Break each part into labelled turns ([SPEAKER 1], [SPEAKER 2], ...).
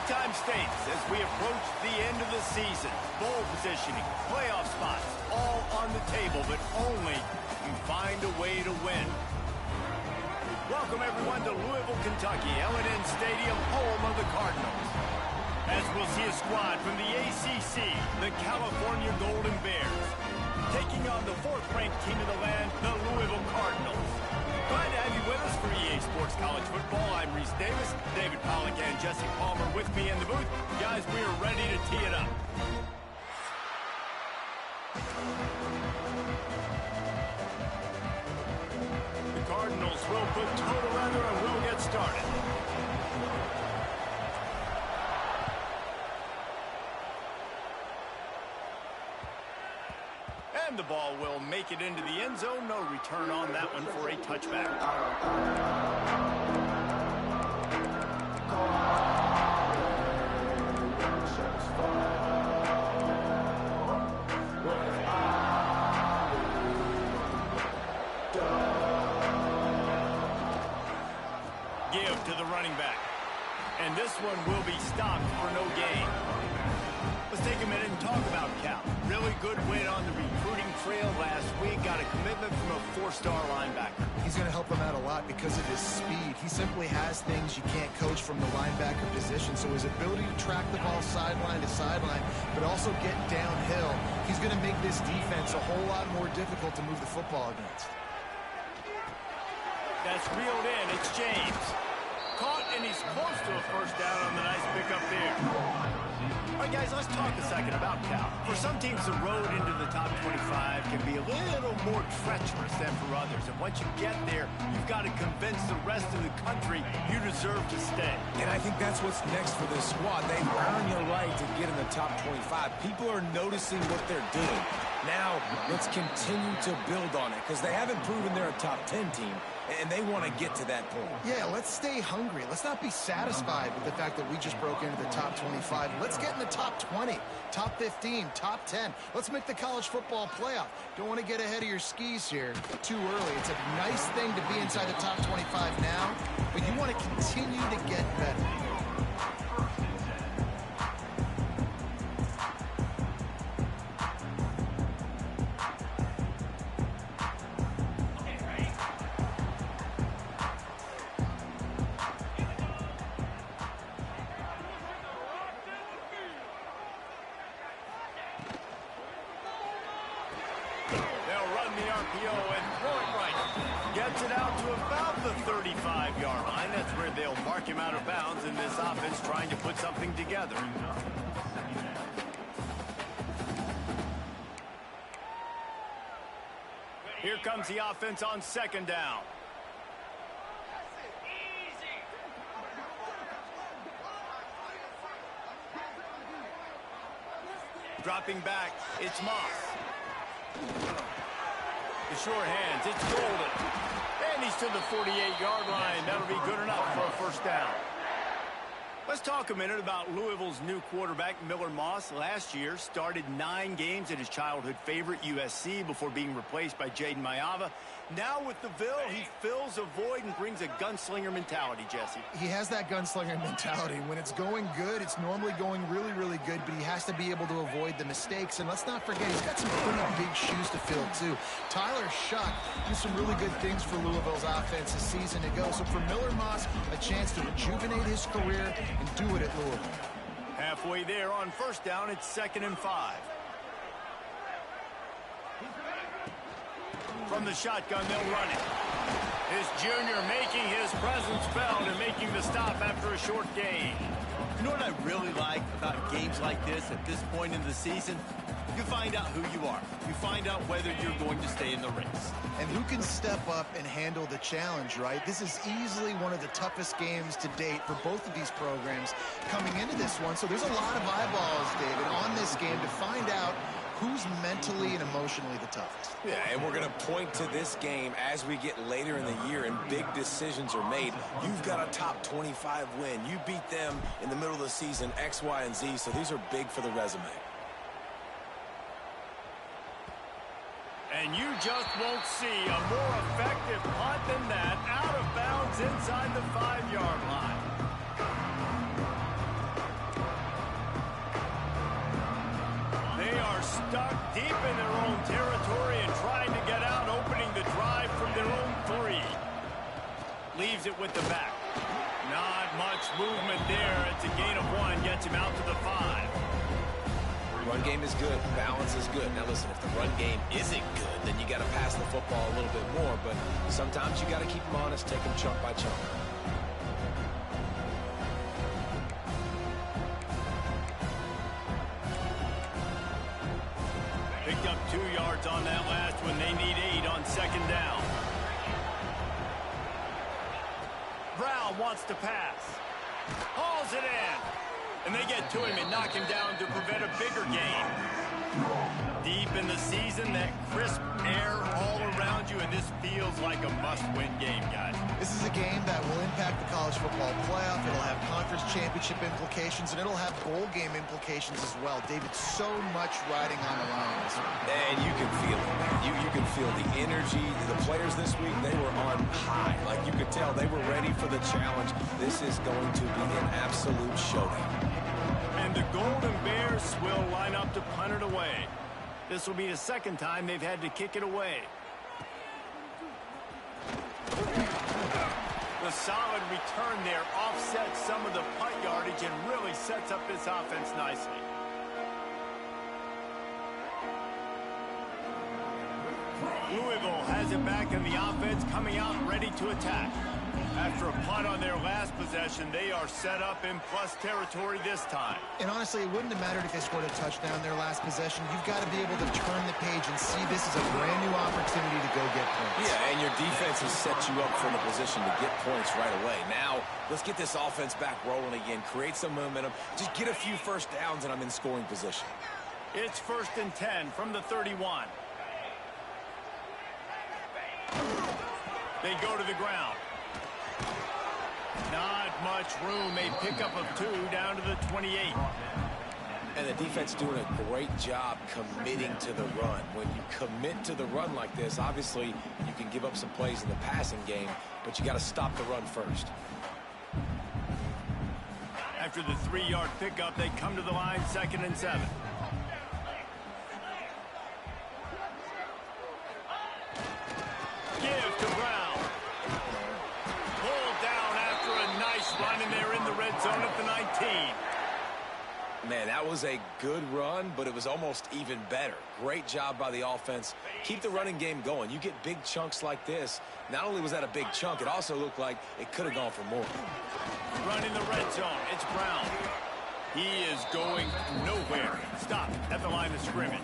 [SPEAKER 1] Big-time stakes as we approach the end of the season. Bowl positioning, playoff spots, all on the table, but only you find a way to win. Welcome, everyone, to Louisville, Kentucky, L&N Stadium, home of the Cardinals. As we'll see a squad from the ACC, the California Golden Bears, taking on the fourth-ranked team in the land, the Louisville Cardinals. Glad to have you with us for EA Sports College Football. I'm Reese Davis, David Pollack and Jesse Palmer with me in the booth. Guys, we are ready to tee it up. The Cardinals will put total leather and we'll get started. And the ball will make it into the end zone. No return on that one for a touchback. Give to the running back. And this one will be stopped for no gain. Let's take a minute and talk about Cal. Really good win on the recruiting trail last week. Got a commitment from a four-star linebacker.
[SPEAKER 2] He's going to help them out a lot because of his speed. He simply has things you can't coach from the linebacker position. So his ability to track the ball sideline to sideline, but also get downhill, he's going to make this defense a whole lot more difficult to move the football against.
[SPEAKER 1] That's reeled in. It's James. Caught, and he's close to a first down on the nice pickup there. All right, guys, let's talk a second about Cal. For some teams, the road into the top 25 can be a little more treacherous than for others. And once you get there, you've got to convince the rest of the country you deserve to stay.
[SPEAKER 3] And I think that's what's next for this squad. They've earned the right to get in the top 25. People are noticing what they're doing. Now, let's continue to build on it because they haven't proven they're a top 10 team, and they want to get to that point.
[SPEAKER 2] Yeah, let's stay hungry. Let's not be satisfied with the fact that we just broke into the top 25. Let's get in the top 20, top 15, top 10. Let's make the college football playoff. Don't want to get ahead of your skis here too early. It's a nice thing to be inside the top 25 now, but you want to continue to get better.
[SPEAKER 1] Gets it out to about the 35-yard line. That's where they'll mark him out of bounds in this offense trying to put something together. Here comes the offense on second down. Dropping back, it's Moss. The short hands, it's Golden. And he's to the 48-yard line. That'll be good enough for a first down. Let's talk a minute about Louisville's new quarterback, Miller Moss. Last year, started 9 games at his childhood favorite, USC, before being replaced by Jaden Mayava. Now with the Ville, he fills a void and brings a gunslinger mentality, Jesse.
[SPEAKER 2] He has that gunslinger mentality. When it's going good, it's normally going really, really good, but he has to be able to avoid the mistakes. And let's not forget, he's got some pretty big shoes to fill, too. Tyler Shuck did some really good things for Louisville's offense a season ago. So for Miller Moss, a chance to rejuvenate his career and do it at Louisville.
[SPEAKER 1] Halfway there on first down, it's 2nd and 5. From the shotgun, they'll run it. His junior making his presence felt and making the stop after a short gain.
[SPEAKER 4] You know what I really like about games like this at this point in the season? You find out who you are. You find out whether you're going to stay in the race.
[SPEAKER 2] And who can step up and handle the challenge, right? This is easily one of the toughest games to date for both of these programs coming into this one. So there's a lot of eyeballs, David, on this game to find out who's mentally and emotionally the toughest.
[SPEAKER 3] Yeah, and we're going to point to this game as we get later in the year and big decisions are made. You've got a top 25 win. You beat them in the middle of the season, X, Y, and Z, so these are big for the resume.
[SPEAKER 1] And you just won't see a more effective punt than that, out of bounds inside the 5-yard line. stuck deep in their own territory and trying to get out, opening the drive from their own 3. Leaves it with the back. Not much movement there. It's a gain of 1. Gets him out to the 5.
[SPEAKER 3] Run game is good. Balance is good. Now listen, if the run game isn't good, then you got to pass the football a little bit more. But sometimes you got to keep them honest, take them chunk by chunk.
[SPEAKER 1] Picked up 2 yards on that last one. They need 8 on 2nd down. Brown wants to pass. Hauls it in. And they get to him and knock him down to prevent a bigger gain. Deep in the season, that crisp air all around you, and this feels like a must-win game, guys.
[SPEAKER 2] This is a game that will impact the college football playoff. It'll have conference championship implications, and it'll have bowl game implications as well. David, so much riding on the line this week.
[SPEAKER 3] And you can feel it, man. You can feel the energy. The players this week, they were on high. Like, you could tell they were ready for the challenge. This is going to be an absolute showdown.
[SPEAKER 1] And the Golden Bears will line up to punt it away. This will be the 2nd time they've had to kick it away. The solid return there offsets some of the punt yardage and really sets up this offense nicely. Louisville has it back in the offense, coming out ready to attack. After a punt on their last possession, they are set up in plus territory this time.
[SPEAKER 2] And honestly, it wouldn't have mattered if they scored a touchdown their last possession. You've got to be able to turn the page and see this as a brand new opportunity to go get points.
[SPEAKER 3] Yeah, and your defense has set you up for the position to get points right away. Now, let's get this offense back rolling again, create some momentum, just get a few first downs, and I'm in scoring position.
[SPEAKER 1] It's 1st and 10 from the 31. They go to the ground. Not much room. A pickup of 2 down to the 28.
[SPEAKER 3] And the defense doing a great job committing to the run. When you commit to the run like this, obviously you can give up some plays in the passing game, but you got to stop the run first.
[SPEAKER 1] After the 3-yard pickup, they come to the line, 2nd and 7. Give to Brown. Pulled down after a nice run, and they're in the red zone at the 19.
[SPEAKER 3] Man, that was a good run, but it was almost even better. Great job by the offense. Keep the running game going. You get big chunks like this. Not only was that a big chunk, it also looked like it could have gone for more.
[SPEAKER 1] Run in the red zone. It's Brown. He is going nowhere. Stop at the line of scrimmage.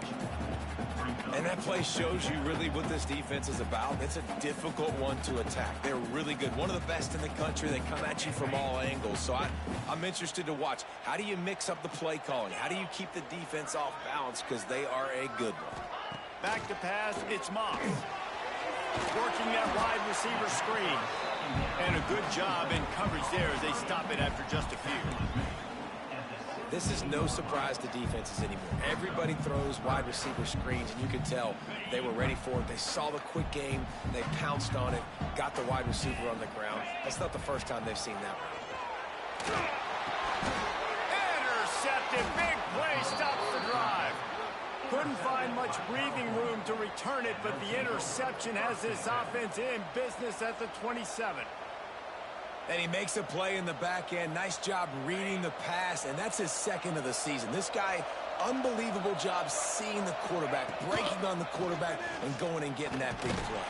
[SPEAKER 3] And that play shows you really what this defense is about. It's a difficult one to attack. They're really good. One of the best in the country. They come at you from all angles. So I'm interested to watch. How do you mix up the play calling? How do you keep the defense off balance? Because they are a good one.
[SPEAKER 1] Back to pass. It's Moss. Working that wide receiver screen. And a good job in coverage there as they stop it after just a few.
[SPEAKER 3] This is no surprise to defenses anymore. Everybody throws wide receiver screens, and you can tell they were ready for it. They saw the quick game. They pounced on it, got the wide receiver on the ground. That's not the first time they've seen that one.
[SPEAKER 1] Intercepted. Big play stops the drive. Couldn't find much breathing room to return it, but the interception has this offense in business at the 27.
[SPEAKER 3] And he makes a play in the back end. Nice job reading the pass, and that's his 2nd of the season. This guy, unbelievable job seeing the quarterback, breaking on the quarterback, and going and getting that big play.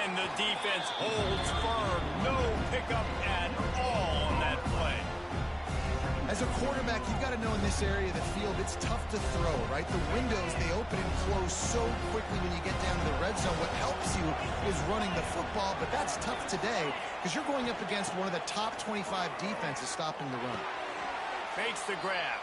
[SPEAKER 1] And the defense holds firm. No pickup at all on that play.
[SPEAKER 2] As a quarterback, you've got to know in this area of the field, it's tough to throw, right? The windows, they open and close so quickly when you get down to the red zone. What helps you is running the football, but that's tough today because you're going up against one of the top 25 defenses stopping the run.
[SPEAKER 1] Fakes the grab.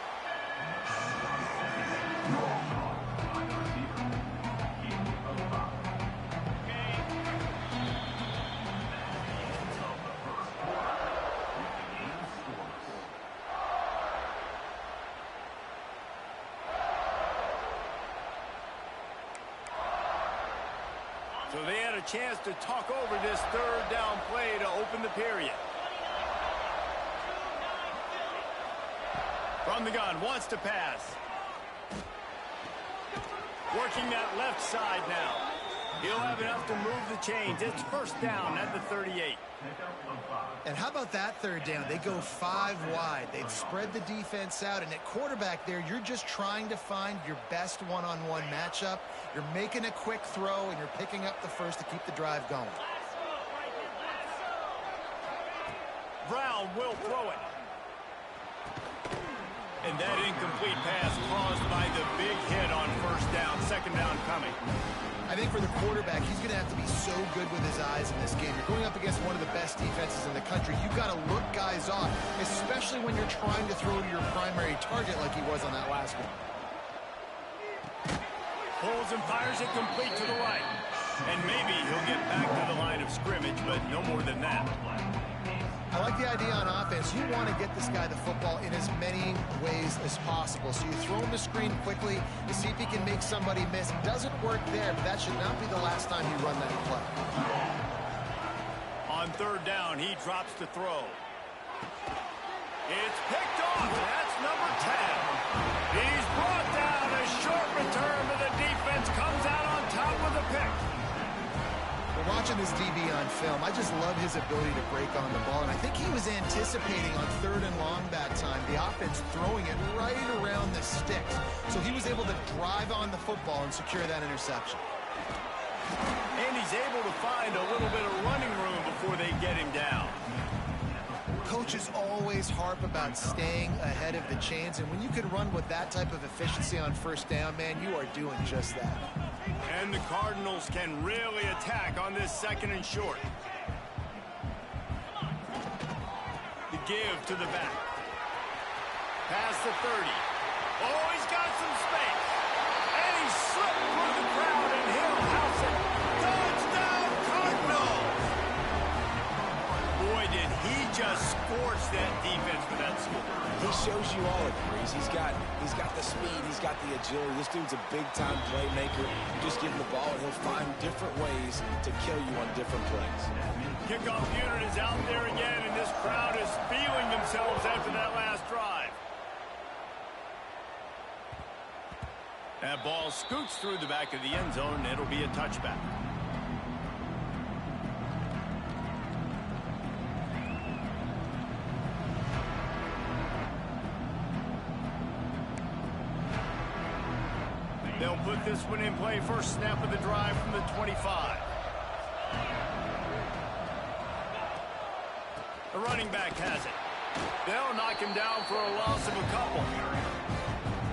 [SPEAKER 1] So they had a chance to talk over this 3rd down play to open the period. From the gun, wants to pass. Working that left side now. He'll have enough to move the chains. It's first down at the 38.
[SPEAKER 2] And how about that third down? They go 5 wide. They've spread the defense out. And at quarterback there, you're just trying to find your best one-on-one matchup. You're making a quick throw, and you're picking up the first to keep the drive going.
[SPEAKER 1] Brown will throw it. And that incomplete pass caused by the big hit on first down. Second down coming.
[SPEAKER 2] I think for the quarterback, he's going to have to be so good with his eyes in this game. You're going up against one of the best defenses in the country. You've got to look guys off, especially when you're trying to throw to your primary target like he was on that last one.
[SPEAKER 1] Pulls and fires it complete to the right. And maybe he'll get back to the line of scrimmage, but no more than that.
[SPEAKER 2] I like the idea on offense. You want to get this guy the football in as many ways as possible. So you throw him the screen quickly to see if he can make somebody miss. It doesn't work there, but that should not be the last time you run that play.
[SPEAKER 1] On third down, he drops to throw. It's picked off. That's number 10. He's brought down. A short return, but the defense comes out on top with a pick.
[SPEAKER 2] Watching this DB on film, I just love his ability to break on the ball. And I think he was anticipating on third and long that time, the offense throwing it right around the sticks. So he was able to drive on the football and secure that interception.
[SPEAKER 1] And he's able to find a little bit of running room before they get him down.
[SPEAKER 2] Coaches always harp about staying ahead of the chains. And when you can run with that type of efficiency on first down, man, you are doing just that.
[SPEAKER 1] And the Cardinals can really attack on this second and short. The give to the back. Past the 30. Oh, he's got some space. And he slipped through the crowd, and he'll house it. Touchdown, Cardinals! Boy, did he just scorch that defense for that score.
[SPEAKER 3] He shows you all of it, Breeze. He's got the speed, he's got the agility. This dude's a big-time playmaker. You just give him the ball, and he'll find different ways to kill you on different plays.
[SPEAKER 1] Kickoff unit is out there again, and this crowd is feeling themselves after that last drive. That ball scoots through the back of the end zone, and it'll be a touchback. They'll put this one in play. First snap of the drive from the 25. The running back has it. They'll knock him down for a loss of a couple.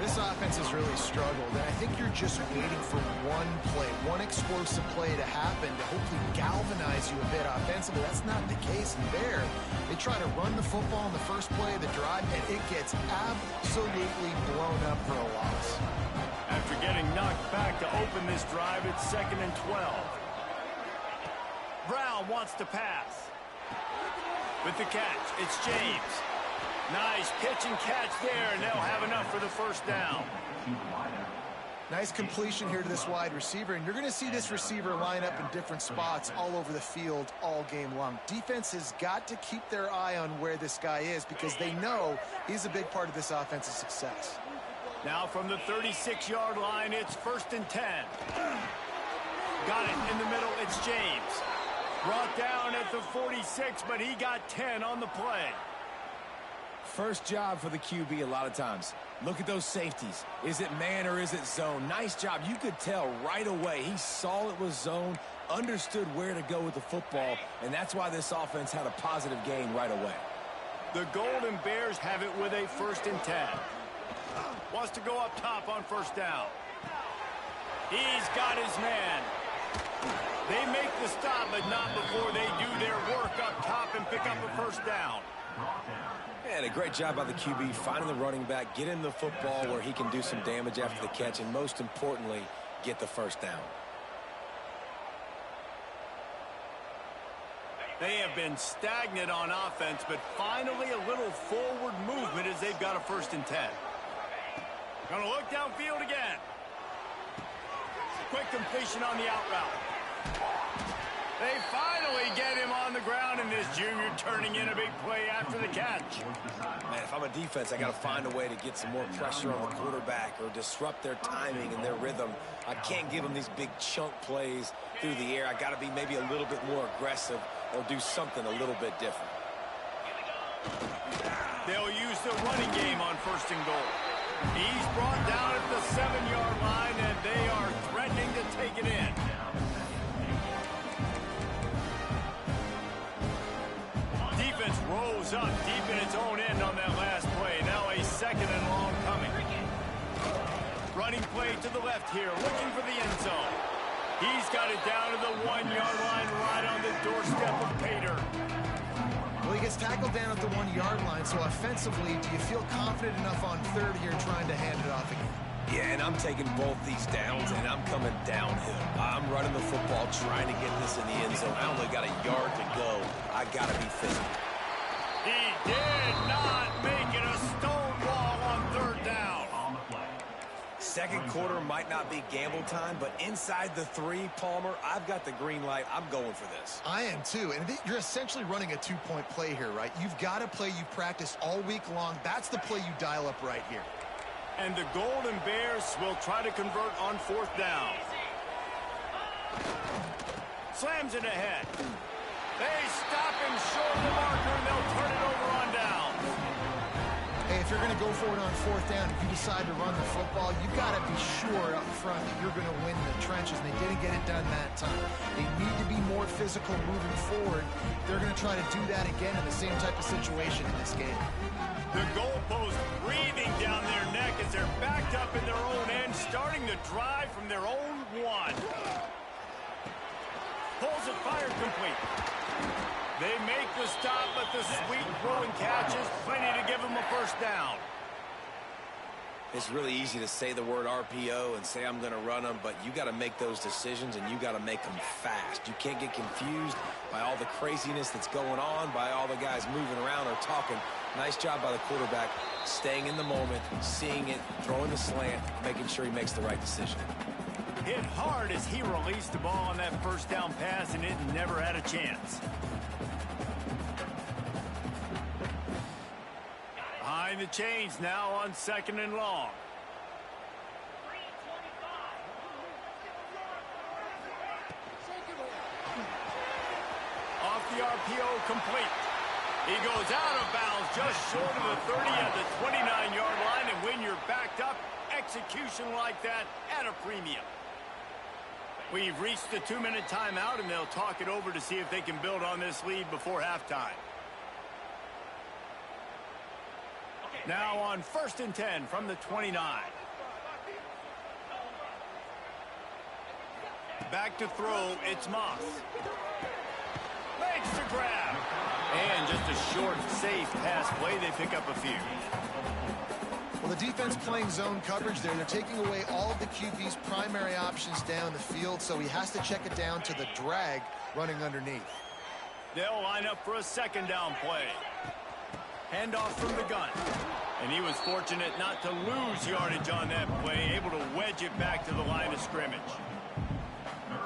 [SPEAKER 2] This offense has really struggled, and I think you're just waiting for one play, one explosive play to happen to hopefully galvanize you a bit offensively. That's not the case there. They try to run the football in the first play of the drive, and it gets absolutely blown up for a loss.
[SPEAKER 1] After getting knocked back to open this drive, it's 2nd and 12. Brown wants to pass. With the catch, it's James. Nice pitch and catch there, and they'll have enough for the first down.
[SPEAKER 2] Nice completion here to this wide receiver, and you're going to see this receiver line up in different spots all over the field all game long. Defense has got to keep their eye on where this guy is because they know he's a big part of this offense's success.
[SPEAKER 1] Now from the 36-yard line, it's 1st and 10. Got it in the middle, it's James. Brought down at the 46, but he got 10 on the play.
[SPEAKER 3] First job for the QB a lot of times. Look at those safeties. Is it man or is it zone? Nice job. You could tell right away. He saw it was zone, understood where to go with the football, and that's why this offense had a positive gain right away.
[SPEAKER 1] The Golden Bears have it with a 1st and 10. Wants to go up top on first down. He's got his man. They make the stop, but not before they do their work up top and pick up a first down.
[SPEAKER 3] And a great job by the QB finding the running back, get him the football where he can do some damage after the catch, and most importantly, get the first down.
[SPEAKER 1] They have been stagnant on offense, but finally a little forward movement as they've got a 1st and 10. Gonna look downfield again. Quick completion on the out route. They finally get him on the ground, and this junior turning in a big play after the catch.
[SPEAKER 3] Man, if I'm a defense, I got to find a way to get some more pressure on the quarterback or disrupt their timing and their rhythm. I can't give them these big chunk plays through the air. I got to be maybe a little bit more aggressive or do something a little bit different.
[SPEAKER 1] They'll use the running game on 1st and goal. He's brought down at the 7-yard line, and they are threatening to take it in. Defense rolls up deep in its own end on that last play. Now a 2nd and long coming. Running play to the left here, looking for the end zone. He's got it down to the 1-yard line, right on the doorstep of Pater.
[SPEAKER 2] Well, he gets tackled down at the 1-yard line, so offensively, do you feel confident enough on 3rd here trying to hand it off again?
[SPEAKER 3] Yeah, and I'm taking both these downs, and I'm coming downhill. I'm running the football, trying to get this in the end zone. I only got a yard to go. I got to be physical.
[SPEAKER 1] He did not make it a stone wall on 3rd down.
[SPEAKER 3] 2nd quarter might not be gamble time, but inside the 3, Palmer, I've got the green light. I'm going for this.
[SPEAKER 2] I am too, and you're essentially running a 2-point play here, right? You've got a play you practiced all week long. That's the play you dial up right here.
[SPEAKER 1] And the Golden Bears will try to convert on 4th down. Slams it ahead. They stop him short of the marker, and they'll turn it over on down.
[SPEAKER 2] Hey, if you're going to go for it on 4th down, if you decide to run the football, you've got to be sure up front that you're going to win the trenches, and they didn't get it done that time. They need to be more physical moving forward. They're going to try to do that again in the same type of situation in this game.
[SPEAKER 1] The goalpost breathing down their neck as they're backed up in their own end, starting to drive from their own 1. Pulls it, fired complete. They make the stop, but the sweet throw and catch is plenty to give them a 1st down.
[SPEAKER 3] It's really easy to say the word RPO and say I'm going to run them, but you got to make those decisions, and you got to make them fast. You can't get confused by all the craziness that's going on, by all the guys moving around or talking. Nice job by the quarterback, staying in the moment, seeing it, throwing the slant, making sure he makes the right decision.
[SPEAKER 1] Hit hard as he released the ball on that 1st down pass, and it never had a chance. Behind the chains now on 2nd and long. Off the RPO, complete. He goes out of bounds just short of the 30 at the 29-yard line, and when you're backed up, execution like that at a premium. We've reached the 2-minute timeout, and they'll talk it over to see if they can build on this lead before halftime. Now on 1st and 10 from the 29. Back to throw, it's Moss. Makes the grab. And just a short, safe pass play. They pick up a few.
[SPEAKER 2] Well, the defense playing zone coverage there. They're taking away all of the QB's primary options down the field, so he has to check it down to the drag running underneath.
[SPEAKER 1] They'll line up for a 2nd down play. Handoff from the gun. And he was fortunate not to lose yardage on that play, able to wedge it back to the line of scrimmage.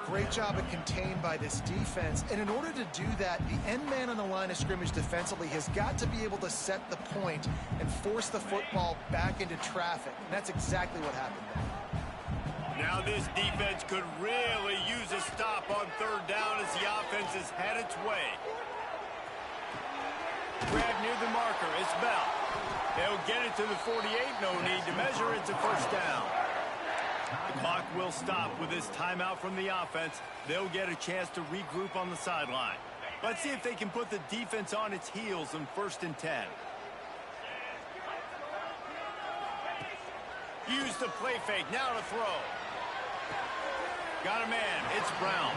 [SPEAKER 2] Great job of contained by this defense. And in order to do that, the end man on the line of scrimmage defensively has got to be able to set the point and force the football back into traffic. And that's exactly what happened there.
[SPEAKER 1] Now this defense could really use a stop on 3rd down as the offense has had its way. Grab near the marker, it's Bell. They'll get it to the 48, no need to measure, it's a 1st down. The clock will stop with this timeout from the offense. They'll get a chance to regroup on the sideline. Let's see if they can put the defense on its heels on 1st and 10. Use the play fake, now to throw. Got a man, it's Brown.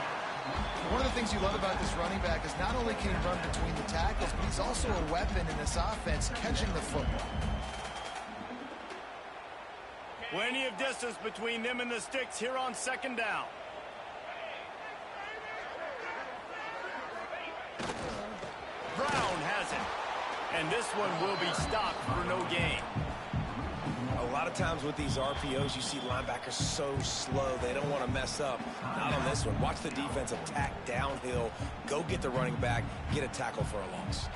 [SPEAKER 2] One of the things you love about this running back is not only can he run between the tackles, but he's also a weapon in this offense, catching the football.
[SPEAKER 1] Plenty of distance between them and the sticks here on 2nd down. Brown has it. And this one will be stopped for no gain.
[SPEAKER 3] A lot of times with these RPOs, you see linebackers so slow. They don't want to mess up. Not on this one. Watch the defense attack downhill. Go get the running back. Get a tackle for a loss.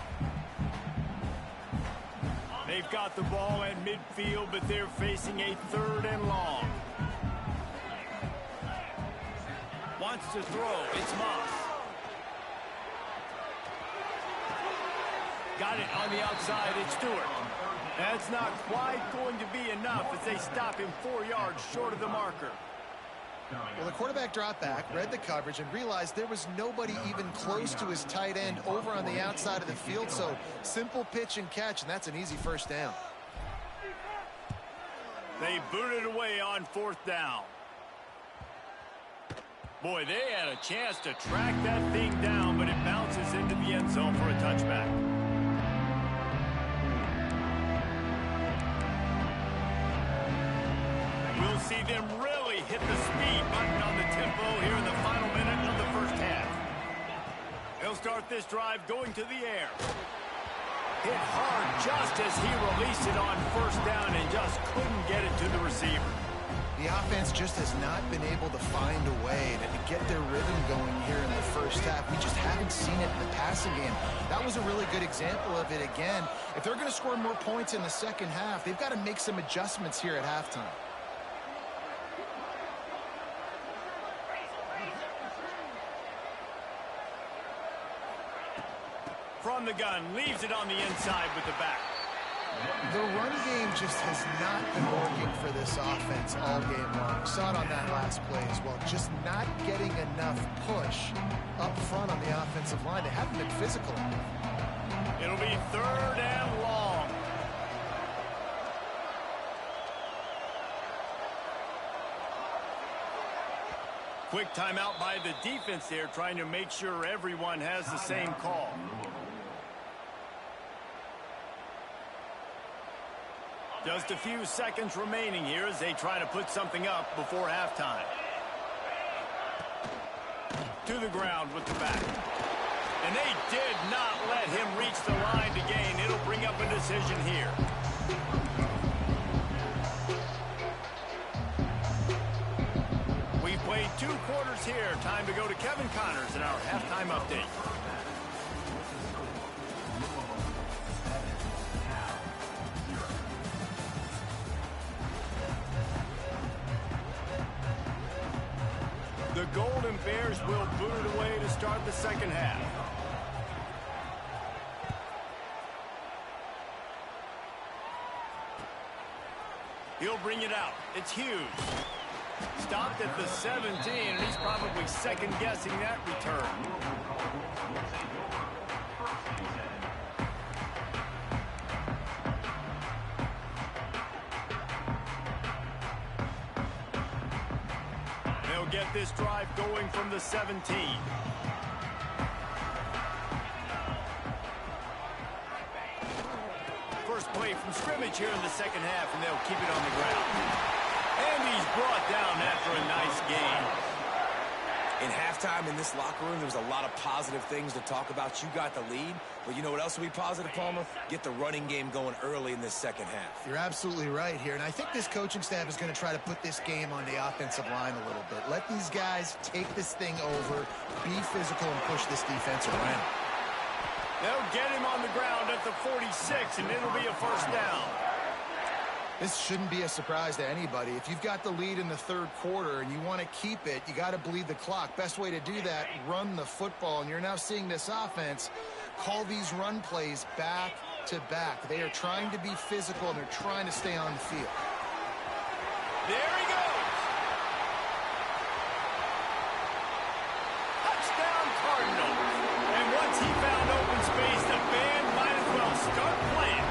[SPEAKER 1] They've got the ball at midfield, but they're facing a 3rd and long. Wants to throw. It's Moss. Got it on the outside. It's Stewart. That's not quite going to be enough as they stop him 4 yards short of the marker.
[SPEAKER 2] Well, the quarterback dropped back, read the coverage, and realized there was nobody even close to his tight end over on the outside of the field. So simple pitch and catch, and that's an easy 1st down.
[SPEAKER 1] They booted away on 4th down. Boy, they had a chance to track that thing down, but it bounces into the end zone for a touchback. We'll see them really hit the speed button on the tempo here in the final minute of the 1st half. They'll start this drive going to the air. Hit hard just as he released it on 1st down and just couldn't get it to the receiver.
[SPEAKER 2] The offense just has not been able to find a way to get their rhythm going here in the 1st half. We just haven't seen it in the passing game. That was a really good example of it again. If they're going to score more points in the 2nd half, they've got to make some adjustments here at halftime.
[SPEAKER 1] From the gun, leaves it on the inside with the back.
[SPEAKER 2] The run game just has not been working for this offense all game long. We saw it on that last play as well. Just not getting enough push up front on the offensive line. They haven't been physical enough.
[SPEAKER 1] It'll be 3rd and long. Quick timeout by the defense there, trying to make sure everyone has the same call. Just a few seconds remaining here as they try to put something up before halftime. To the ground with the back. And they did not let him reach the line to gain. It'll bring up a decision here. We've played 2 quarters here. Time to go to Kevin Connors in our halftime update. The Golden Bears will boot it away to start the 2nd half. He'll bring it out. It's Hughes. Stopped at the 17, and he's probably second-guessing that return. Get this drive going from the 17. First play from scrimmage here in the 2nd half, and they'll keep it on the ground. And he's brought down after a nice gain.
[SPEAKER 3] In halftime in this locker room, there's a lot of positive things to talk about. You got the lead, but you know what else will be positive, Palmer? Get the running game going early in this 2nd half.
[SPEAKER 2] You're absolutely right here, and I think this coaching staff is going to try to put this game on the offensive line a little bit. Let these guys take this thing over, be physical, and push this defense around.
[SPEAKER 1] They'll get him on the ground at the 46, and it'll be a 1st down.
[SPEAKER 2] This shouldn't be a surprise to anybody. If you've got the lead in the 3rd quarter and you want to keep it, you got to bleed the clock. Best way to do that, run the football. And you're now seeing this offense call these run plays back to back. They are trying to be physical, and they're trying to stay on the field.
[SPEAKER 1] There he goes. Touchdown Cardinals. And once he found open space, the band might as well start playing.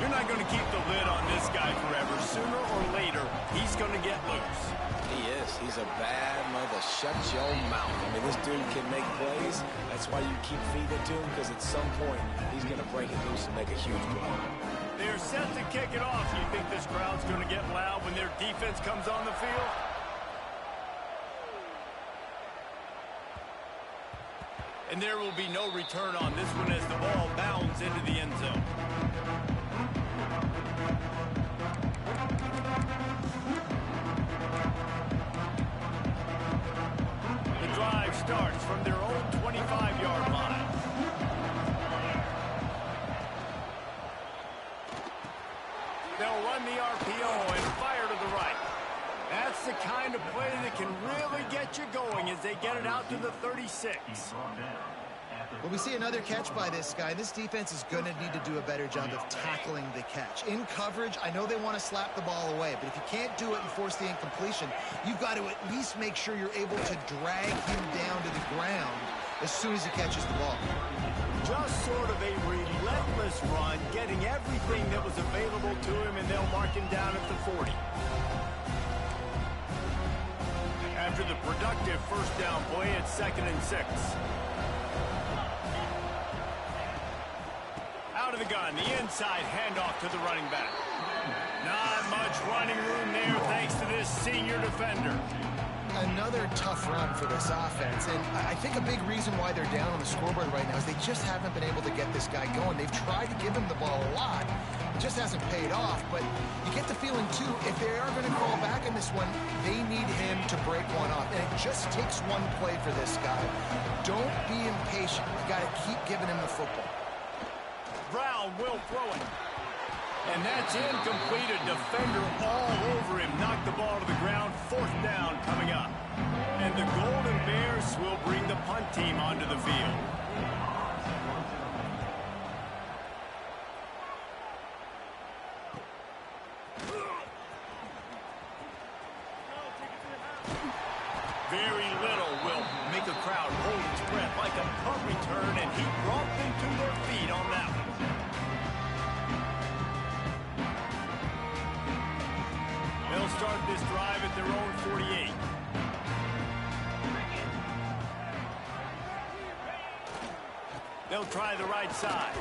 [SPEAKER 1] You're not going to keep the lid on this guy forever. Sooner or later, he's going to get loose.
[SPEAKER 3] He is. He's a bad mother. Shut your mouth. I mean, this dude can make plays. That's why you keep feeding it to him, because at some point, he's going to break it loose and make a huge play.
[SPEAKER 1] They're set to kick it off. You think this crowd's going to get loud when their defense comes on the field? And there will be no return on this one as the ball bounds into the end zone. from their own 25-yard line. They'll run the RPO and fire to the right. That's the kind of play that can really get you going as they get it out to the 36.
[SPEAKER 2] Well, we see another catch by this guy. This defense is going to need to do a better job of tackling the catch. In coverage, I know they want to slap the ball away, but if you can't do it and force the incompletion, you've got to at least make sure you're able to drag him down to the ground as soon as he catches the ball.
[SPEAKER 1] Just sort of a relentless run, getting everything that was available to him, and they'll mark him down at the 40. After the productive first down play, it's 2nd and 6. Out of the gun, the inside handoff to the running back. Not much running room there thanks to this senior defender.
[SPEAKER 2] Another tough run for this offense, and I think a big reason why they're down on the scoreboard right now is they just haven't been able to get this guy going. They've tried to give him the ball a lot. It just hasn't paid off, but you get the feeling, too, if they are going to call back in this one, they need him to break one off, and it just takes one play for this guy. Don't be impatient. You got to keep giving him the football.
[SPEAKER 1] Brown will throw it. And that's incomplete. A defender all over him. Knocked the ball to the ground. 4th down coming up. And the Golden Bears will bring the punt team onto the field. Very little will make a crowd hold its breath like a punt return, and he brought them to their feet on that one. They'll start this drive at their own 48. They'll try the right side.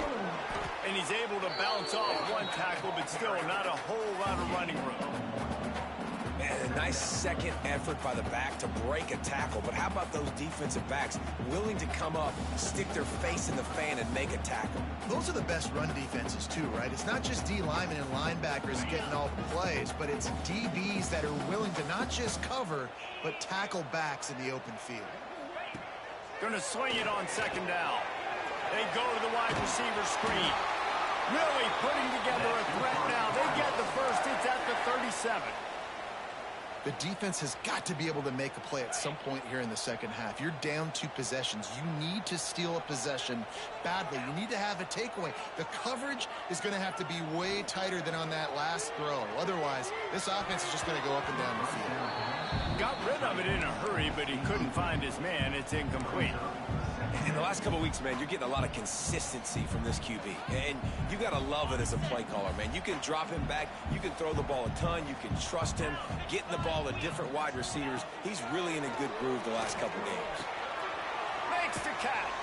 [SPEAKER 1] And he's able to bounce off one tackle, but still not a whole lot of running room.
[SPEAKER 3] Man, a nice second effort by the back to break a tackle. But how about those defensive backs willing to come up, stick their face in the fan, and make a tackle?
[SPEAKER 2] Those are the best run defenses, too, right? It's not just D linemen and linebackers getting all the plays, but it's DBs that are willing to not just cover, but tackle backs in the open field.
[SPEAKER 1] Gonna swing it on 2nd down. They go to the wide receiver screen. Really putting together a threat now. They get the first. It's at the 37.
[SPEAKER 2] The defense has got to be able to make a play at some point here in the second half. You're down 2 possessions. You need to steal a possession badly. You need to have a takeaway. The coverage is going to have to be way tighter than on that last throw. Otherwise, this offense is just going to go up and down the field.
[SPEAKER 1] Got rid of it in a hurry, but he couldn't find his man. It's incomplete.
[SPEAKER 3] In the last couple of weeks, man, you're getting a lot of consistency from this QB. And you got to love it as a play caller, man. You can drop him back. You can throw the ball a ton. You can trust him. Getting the ball to different wide receivers. He's really in a good groove the last couple games.
[SPEAKER 1] Makes the catch.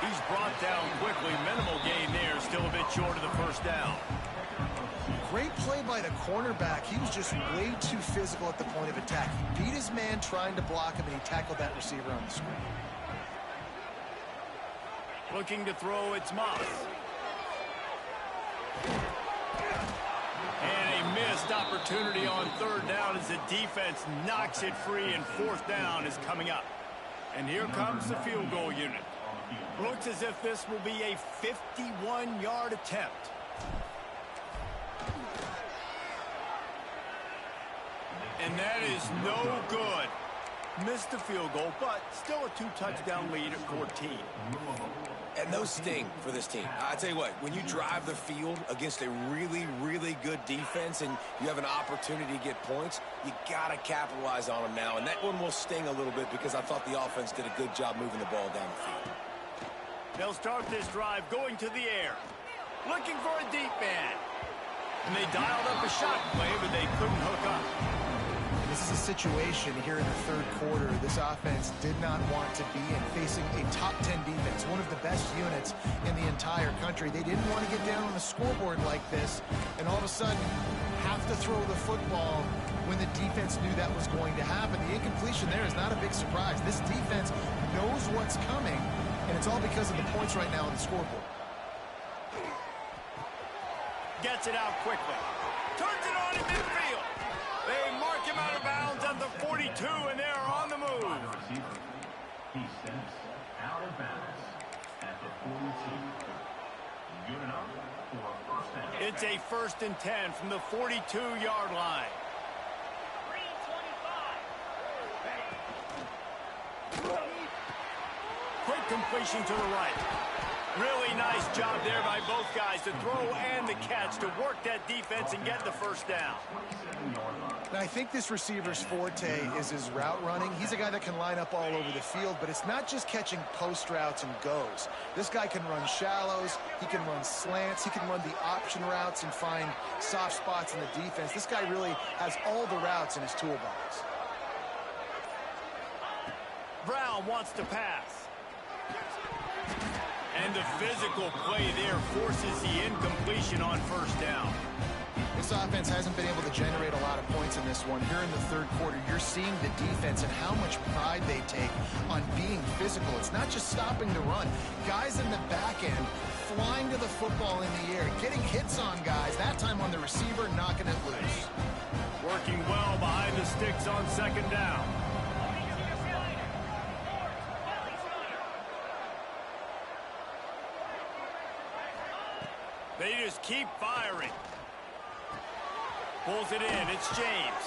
[SPEAKER 1] He's brought down quickly. Minimal gain there. Still a bit short of the first down.
[SPEAKER 2] Great play by the cornerback. He was just way too physical at the point of attack. He beat his man trying to block him, and he tackled that receiver on the screen.
[SPEAKER 1] Looking to throw, it's Moss. And a missed opportunity on 3rd down as the defense knocks it free, and 4th down is coming up. And here comes the field goal unit. Looks as if this will be a 51-yard attempt. And that is no good. Missed the field goal, but still a 2-touchdown lead at 14.
[SPEAKER 3] And those sting for this team. I tell you what, when you drive the field against a really, really good defense and you have an opportunity to get points, you got to capitalize on them now. And that one will sting a little bit because I thought the offense did a good job moving the ball down the field.
[SPEAKER 1] They'll start this drive going to the air. Looking for a deep man. And they dialed up a shot play, but they couldn't hook up.
[SPEAKER 2] This is a situation here in the 3rd quarter this offense did not want to be in, facing a top 10 defense, one of the best units in the entire country. They didn't want to get down on the scoreboard like this and all of a sudden have to throw the football when the defense knew that was going to happen. The incompletion there is not a big surprise. This defense knows what's coming, and it's all because of the points right now on the scoreboard.
[SPEAKER 1] Gets it out quickly. Turns it on in midfield. They mark him out of bounds at the 42, and they're on the move.
[SPEAKER 5] He steps out of bounds at the 42. Good enough for a first down.
[SPEAKER 1] It's a 1st and 10 from the 42-yard line. Quick completion to the right. Really nice job there by both guys to throw and the catch to work that defense and get the first down.
[SPEAKER 2] Now, I think this receiver's forte is his route running. He's a guy that can line up all over the field, but it's not just catching post routes and goes. This guy can run shallows, he can run slants, he can run the option routes and find soft spots in the defense. This guy really has all the routes in his toolbox.
[SPEAKER 1] Brown wants to pass. And the physical play there forces the incompletion on first down.
[SPEAKER 2] This offense hasn't been able to generate a lot of points in this one. Here in the third quarter, you're seeing the defense and how much pride they take on being physical. It's not just stopping to run. Guys in the back end flying to the football in the air, getting hits on guys, that time on the receiver, knocking it loose.
[SPEAKER 1] Working well behind the sticks on 2nd down. They just keep firing. Pulls it in. It's James.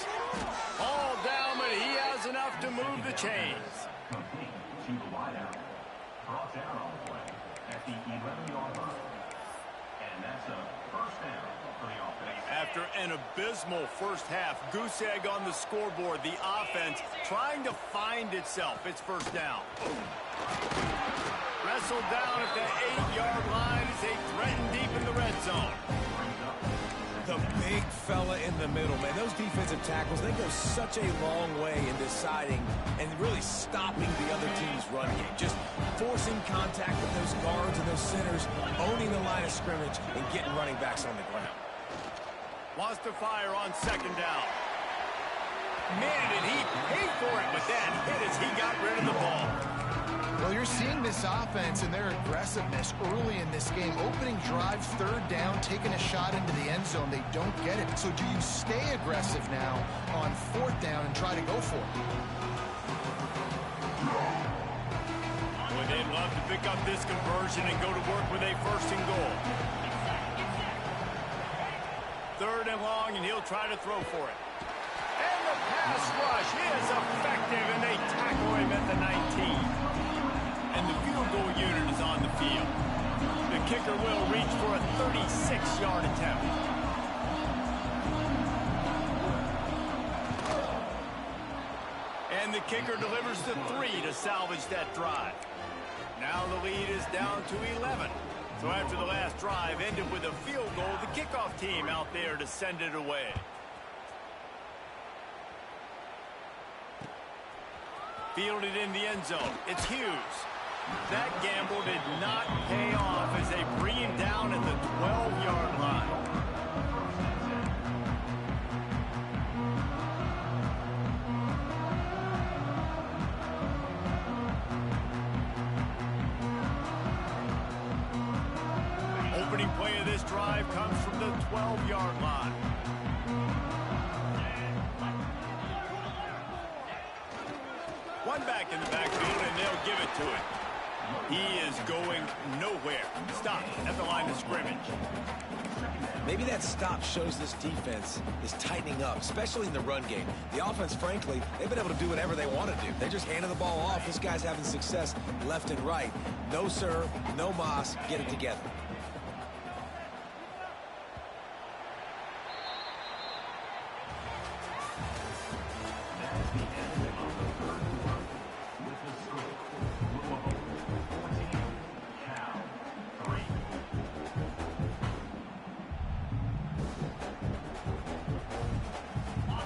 [SPEAKER 1] All down, but he has enough to move the chains.
[SPEAKER 5] Complete to the wideout. Brought down on the play at the 11-yard line. And that's a first down for the offense.
[SPEAKER 1] After an abysmal first half, goose egg on the scoreboard. The offense trying to find itself. It's first down. Wrestled down at the 8-yard line as they threaten deep in the red zone.
[SPEAKER 3] The big fella in the middle, man. Those defensive tackles, they go such a long way in deciding and really stopping the other team's run game. Just forcing contact with those guards and those centers, owning the line of scrimmage, and getting running backs on the ground.
[SPEAKER 1] Wants to fire on 2nd down. Man, did he pay for it with that hit as he got rid of the ball.
[SPEAKER 2] Well, you're seeing this offense and their aggressiveness early in this game. Opening drive, 3rd down, taking a shot into the end zone. They don't get it. So do you stay aggressive now on 4th down and try to go for it?
[SPEAKER 1] Boy, they'd love to pick up this conversion and go to work with a 1st and goal. 3rd and long, and he'll try to throw for it. And the pass rush is effective, and they tackle him at the 19. And the field goal unit is on the field. The kicker will reach for a 36-yard attempt. And the kicker delivers the 3 to salvage that drive. Now the lead is down to 11. So after the last drive ended with a field goal, the kickoff team out there to send it away. Fielded in the end zone. It's Hughes. That gamble did not pay off as they bring him down at the 12-yard line. Opening play of this drive comes from the 12-yard line. One back in the backfield, and they'll give it to him. He is going nowhere. Stop at the line of scrimmage.
[SPEAKER 3] Maybe that stop shows this defense is tightening up, especially in the run game. The offense, frankly, they've been able to do whatever they want to do. They just handed the ball off. This guy's having success left and right. No sir, no mas, get it together.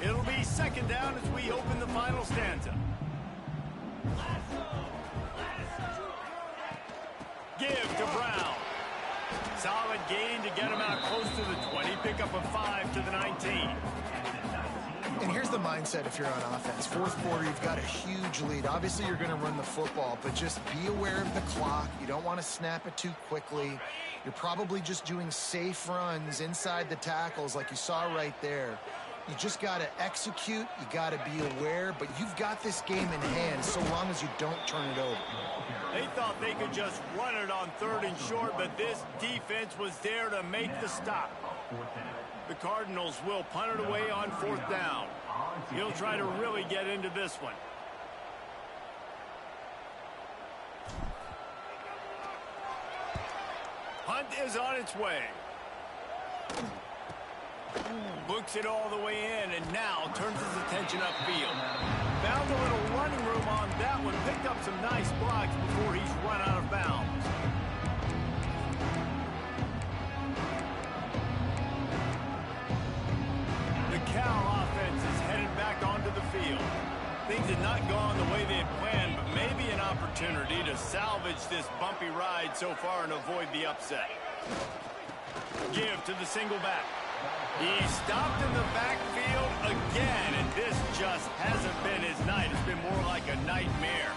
[SPEAKER 1] It'll be 2nd down as we open the final stanza. Give to Brown. Solid gain to get him out close to the 20. Pick up a 5 to the 19.
[SPEAKER 2] And here's the mindset if you're on offense. 4th quarter, you've got a huge lead. Obviously, you're going to run the football, but just be aware of the clock. You don't want to snap it too quickly. You're probably just doing safe runs inside the tackles like you saw right there. You just got to execute. You got to be aware, but you've got this game in hand so long as you don't turn it over.
[SPEAKER 1] They thought they could just run it on 3rd and short, but this defense was there to make the stop. The Cardinals will punt it away on 4th down. He'll try to really get into this one. Punt is on its way. Looks it all the way in, and now turns his attention upfield. Found a little running room on that one. Picked up some nice blocks before he's run out of bounds. The Cal offense is headed back onto the field. Things had not gone the way they had planned, but maybe an opportunity to salvage this bumpy ride so far and avoid the upset. Give to the single back. He stopped in the backfield again, and this just hasn't been his night. It's been more like a nightmare.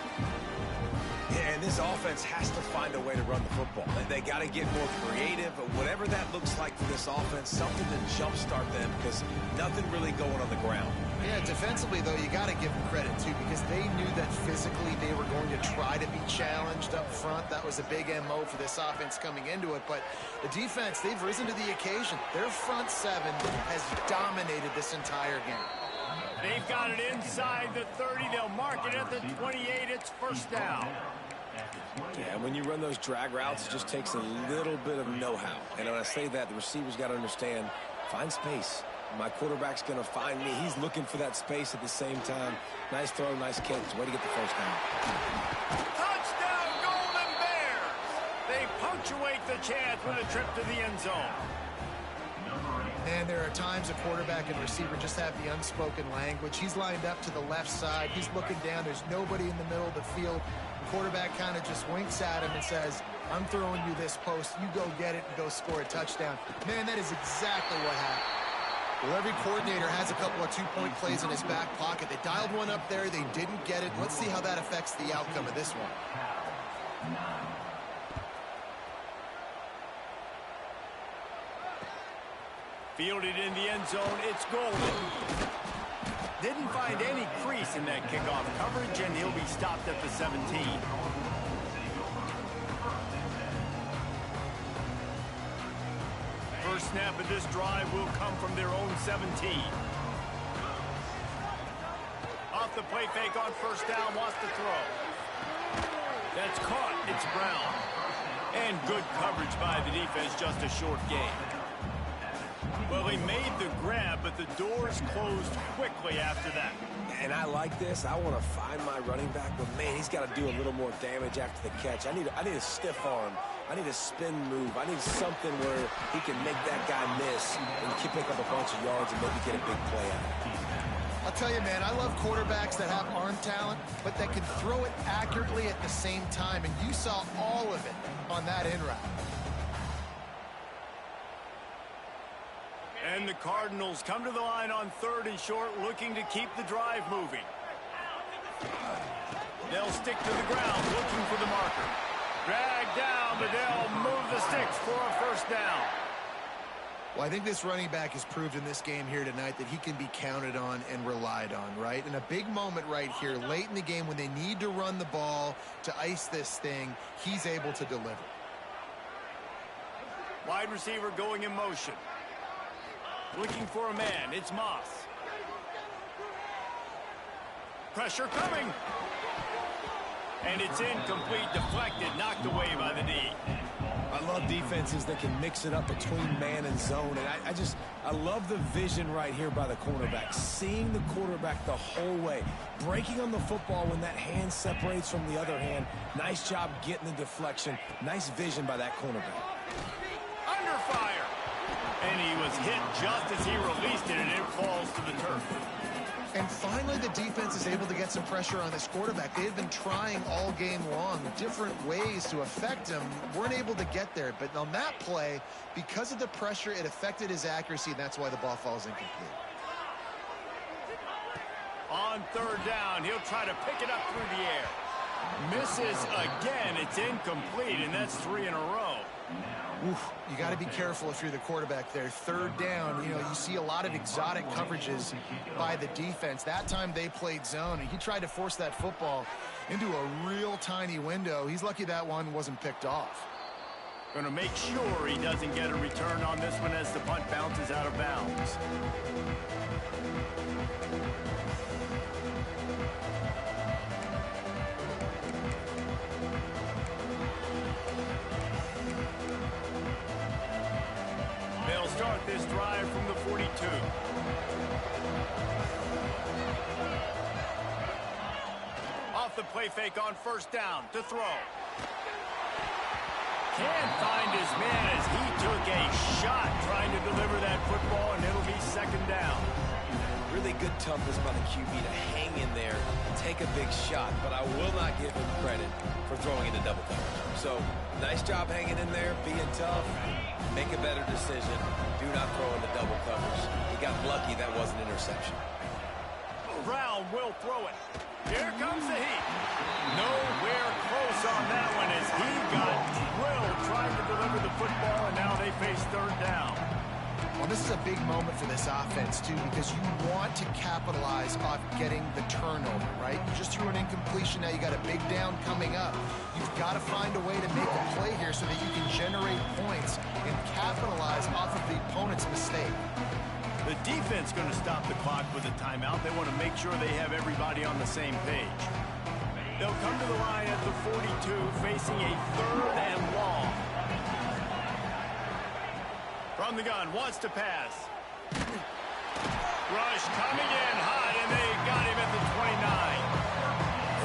[SPEAKER 3] Yeah, and this offense has to find a way to run the football. They got to get more creative, but whatever that looks like for this offense, something to jumpstart them because nothing really going on the ground.
[SPEAKER 2] Yeah, defensively, though, you got to give them credit, too, because they knew that physically they were going to try to be challenged up front. That was a big MO for this offense coming into it. But the defense, they've risen to the occasion. Their front seven has dominated this entire game.
[SPEAKER 1] They've got it inside the 30. They'll mark it at the 28. It's 1st down.
[SPEAKER 3] Yeah, when you run those drag routes, it just takes a little bit of know-how. And when I say that, the receiver's got to understand, find space. My quarterback's going to find me. He's looking for that space at the same time. Nice throw, nice catch. Way to get the 1st down.
[SPEAKER 1] Touchdown, Golden Bears! They punctuate the chance with a trip to the end zone.
[SPEAKER 2] And there are times a quarterback and receiver just have the unspoken language. He's lined up to the left side. He's looking down. There's nobody in the middle of the field. The quarterback kind of just winks at him and says, I'm throwing you this post. You go get it and go score a touchdown. Man, that is exactly what happened. Well, every coordinator has a couple of two-point plays in his back pocket. They dialed one up there. They didn't get it. Let's see how that affects the outcome of this one.
[SPEAKER 1] Fielded in the end zone. It's Golden. Didn't find any crease in that kickoff coverage, and he'll be stopped at the 17. First snap of this drive will come from their own 17. Off the play fake on 1st down, wants to throw. That's caught. It's Brown. And good coverage by the defense, just a short gain. Well, he made the grab, but the doors closed quickly after that.
[SPEAKER 3] And I like this. I want to find my running back, but man, he's got to do a little more damage after the catch. I need a stiff arm. I need a spin move. I need something where he can make that guy miss and pick up a bunch of yards and maybe get a big play out of it.
[SPEAKER 2] I'll tell you, man, I love quarterbacks that have arm talent, but that can throw it accurately at the same time, and you saw all of it on that in route.
[SPEAKER 1] And the Cardinals come to the line on 3rd and short, looking to keep the drive moving. They'll stick to the ground, looking for the marker. Drag down, but they'll move the sticks for a 1st down.
[SPEAKER 2] Well, I think this running back has proved in this game here tonight that he can be counted on and relied on, right? And a big moment right here, late in the game when they need to run the ball to ice this thing, he's able to deliver.
[SPEAKER 1] Wide receiver going in motion. Looking for a man. It's Moss. Pressure coming. And it's incomplete, deflected, knocked away by the D.
[SPEAKER 3] I love defenses that can mix it up between man and zone. And I love the vision right here by the cornerback. Seeing the quarterback the whole way. Breaking on the football when that hand separates from the other hand. Nice job getting the deflection. Nice vision by that cornerback.
[SPEAKER 1] Under fire. And he was hit just as he released it, and it falls to the turf.
[SPEAKER 2] And finally, the defense is able to get some pressure on this quarterback. They've been trying all game long different ways to affect him. Weren't able to get there. But on that play, because of the pressure, it affected his accuracy, and that's why the ball falls incomplete.
[SPEAKER 1] On 3rd down, he'll try to pick it up through the air. Misses again. It's incomplete, and that's 3 in a row.
[SPEAKER 2] Oof, you got to be careful if you're the quarterback there. Third down, you know, you see a lot of exotic coverages by the defense. That time they played zone, and he tried to force that football into a real tiny window. He's lucky that one wasn't picked off.
[SPEAKER 1] Going to make sure he doesn't get a return on this one as the punt bounces out of bounds. They'll start this drive from the 42. Off the play fake on first down to throw. Can't find his man as he took a shot trying to deliver that football, and it'll be second down.
[SPEAKER 3] Really good toughness by the QB to hang in there, take a big shot, but I will not give him credit for throwing into double coverage. So, nice job hanging in there, being tough. Make a better decision. Do not throw into double coverage. He got lucky that was an interception.
[SPEAKER 1] Brown will throw it. Here comes the heat. Nowhere close on that one as he got drilled trying to deliver the football, and now they face third down.
[SPEAKER 2] Well, this is a big moment for this offense, too, because you want to capitalize off getting the turnover, right? You just threw an incompletion. Now you got a big down coming up. You've got to find a way to make a play here so that you can generate points and capitalize off of the opponent's mistake.
[SPEAKER 1] The defense going to stop the clock with a timeout. They want to make sure they have everybody on the same page. They'll come to the line at the 42, facing a third and long. From the gun, wants to pass. Rush coming in hot, and they got him at the 29.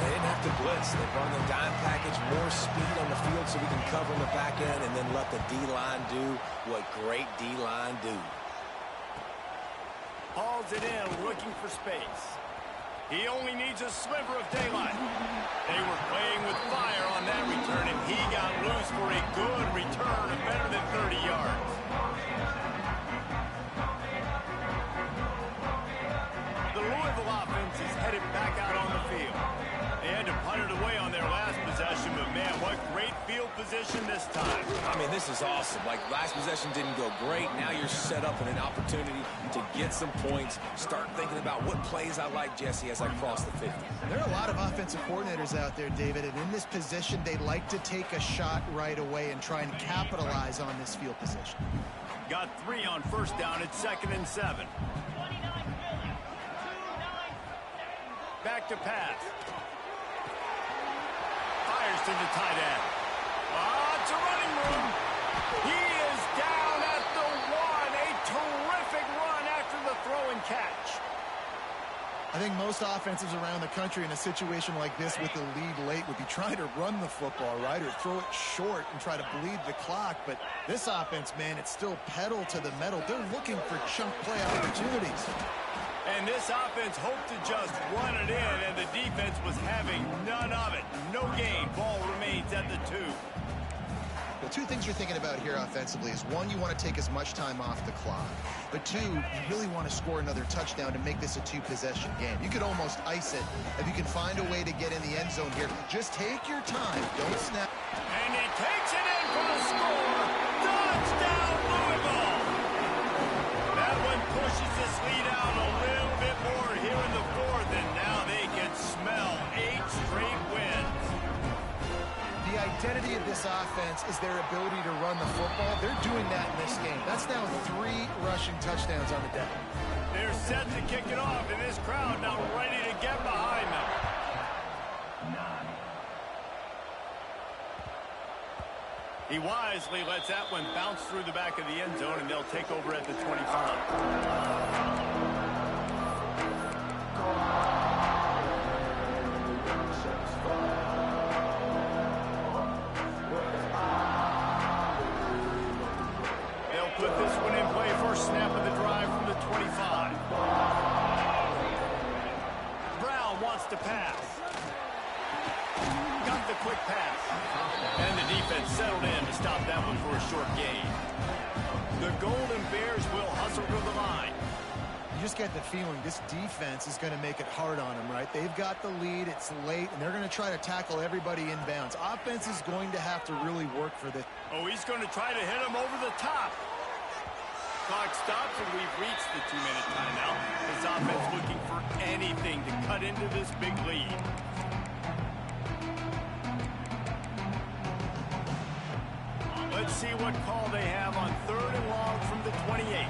[SPEAKER 3] They didn't have to blitz. They run the dime package, more speed on the field so we can cover in the back end and then let the D-line do what great D-line do.
[SPEAKER 1] Hauls it in, looking for space. He only needs a sliver of daylight. They were playing with fire on that return, and he got loose for a good return of better than 30 yards. The Louisville offense is headed back out on the field. They had to punt it away on their last possession, but man, what great field position this time.
[SPEAKER 3] I mean, this is awesome. Like, last possession didn't go great. Now you're set up in an opportunity to get some points. Start thinking about what plays I like, Jesse, as I cross the 50.
[SPEAKER 2] There are a lot of offensive coordinators out there, David, and in this position, they like to take a shot right away and try and capitalize on this field position.
[SPEAKER 1] Got 3 on first down. It's 2nd and 7. Back to pass. Fires to the tight end. It's a running room. He is down at the 1. A terrific run after the throw and catch.
[SPEAKER 2] I think most offenses around the country in a situation like this with the lead late would be trying to run the football, right, or throw it short and try to bleed the clock. But this offense, man, it's still pedal to the metal. They're looking for chunk play opportunities.
[SPEAKER 1] And this offense hoped to just run it in, and the defense was having none of it. No gain. Ball remains at the 2.
[SPEAKER 2] Well, 2 things you're thinking about here offensively is, 1, you want to take as much time off the clock. But 2, you really want to score another touchdown to make this a 2-possession game. You could almost ice it if you can find a way to get in the end zone here. Just take your time. Don't snap.
[SPEAKER 1] And he takes it in for the score. Touchdown, Louisville. That one pushes this lead out a little bit more here in the 4th, and now they can smell 8 straight wins.
[SPEAKER 2] The identity of this offense is their ability to run the football. They're doing that in this game. That's now 3 rushing touchdowns on the day.
[SPEAKER 1] They're set to kick it off, and this crowd now ready to get behind them. He wisely lets that one bounce through the back of the end zone, and they'll take over at the 25. Put this one in play. First snap of the drive from the 25. Brown wants to pass. Got the quick pass. And the defense settled in to stop that one for a short gain. The Golden Bears will hustle to the line.
[SPEAKER 2] just get the feeling this defense is going to make it hard on them, right? They've got the lead. It's late, and they're going to try to tackle everybody inbounds. Offense is going to have to really work for this.
[SPEAKER 1] Oh, he's going to try to hit him over the top. Clock stops, and we've reached the 2-minute timeout. This offense looking for anything to cut into this big lead. Let's see what call they have on 3rd and long from the 28.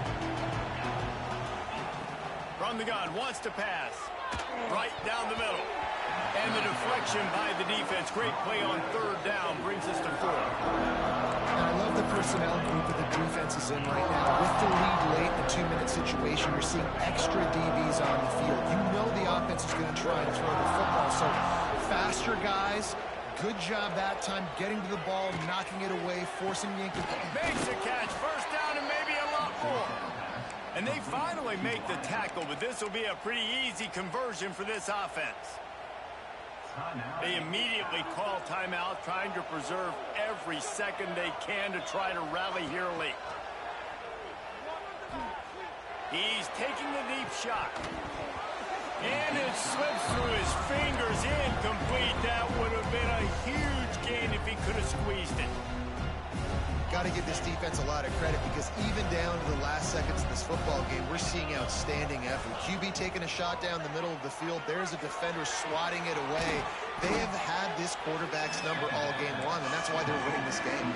[SPEAKER 1] From the gun, wants to pass. Right down the middle. And the deflection by the defense. Great play on 3rd down brings us to 4.
[SPEAKER 2] And I love the personnel group that the defense is in right now. With the lead late in the 2-minute situation, you're seeing extra DBs on the field. You know the offense is going to try and throw the football. So faster guys, good job that time getting to the ball, knocking it away, forcing the incomplete.
[SPEAKER 1] Makes the catch. First down and maybe a lot more. And they finally make the tackle, but this will be a pretty easy conversion for this offense. They immediately call timeout, trying to preserve every second they can to try to rally here late. He's taking the deep shot. And it slips through his fingers, incomplete. That would have been a huge gain if he could have squeezed it.
[SPEAKER 2] Got to give this defense a lot of credit because even down to the last seconds of this football game, we're seeing outstanding effort. QB taking a shot down the middle of the field. There's a defender swatting it away. They have had this quarterback's number all game long, and that's why they're winning this game.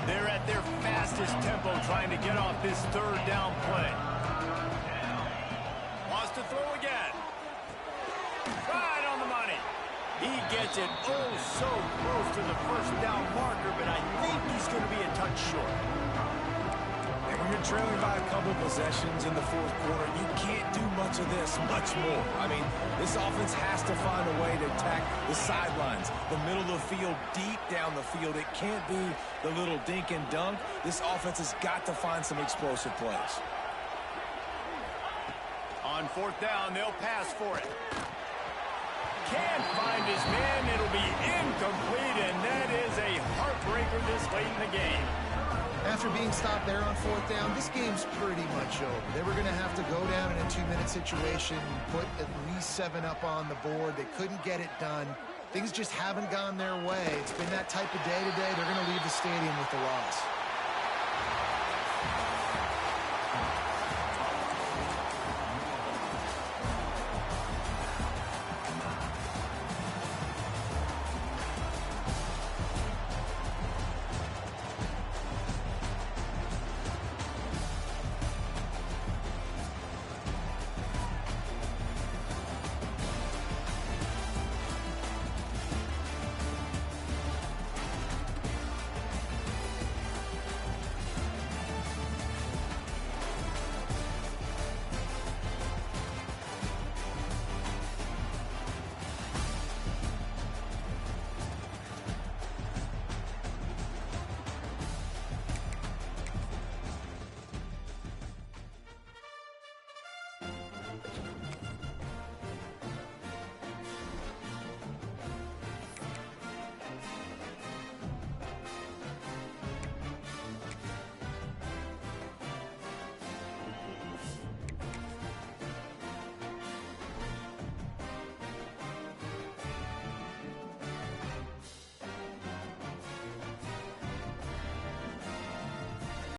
[SPEAKER 1] They're at their fastest tempo trying to get off this 3rd down play. Wants to throw again. Right on the money. He gets it oh so close to the 1st down marker, but I think he's going to be a touch short.
[SPEAKER 3] And when you're trailing by a couple possessions in the 4th quarter, you can't do much of this, much more. I mean, this offense has to find a way to attack the sidelines, the middle of the field, deep down the field. It can't be the little dink and dunk. This offense has got to find some explosive plays.
[SPEAKER 1] On 4th down, they'll pass for it. Can't find his man. It'll be incomplete, and that is a heartbreaker this late in the game.
[SPEAKER 2] After being stopped there on 4th down, this game's pretty much over. They were going to have to go down in a 2-minute situation, put at least 7 up on the board. They couldn't get it done. Things just haven't gone their way. It's been that type of day today. They're going to leave the stadium with the loss.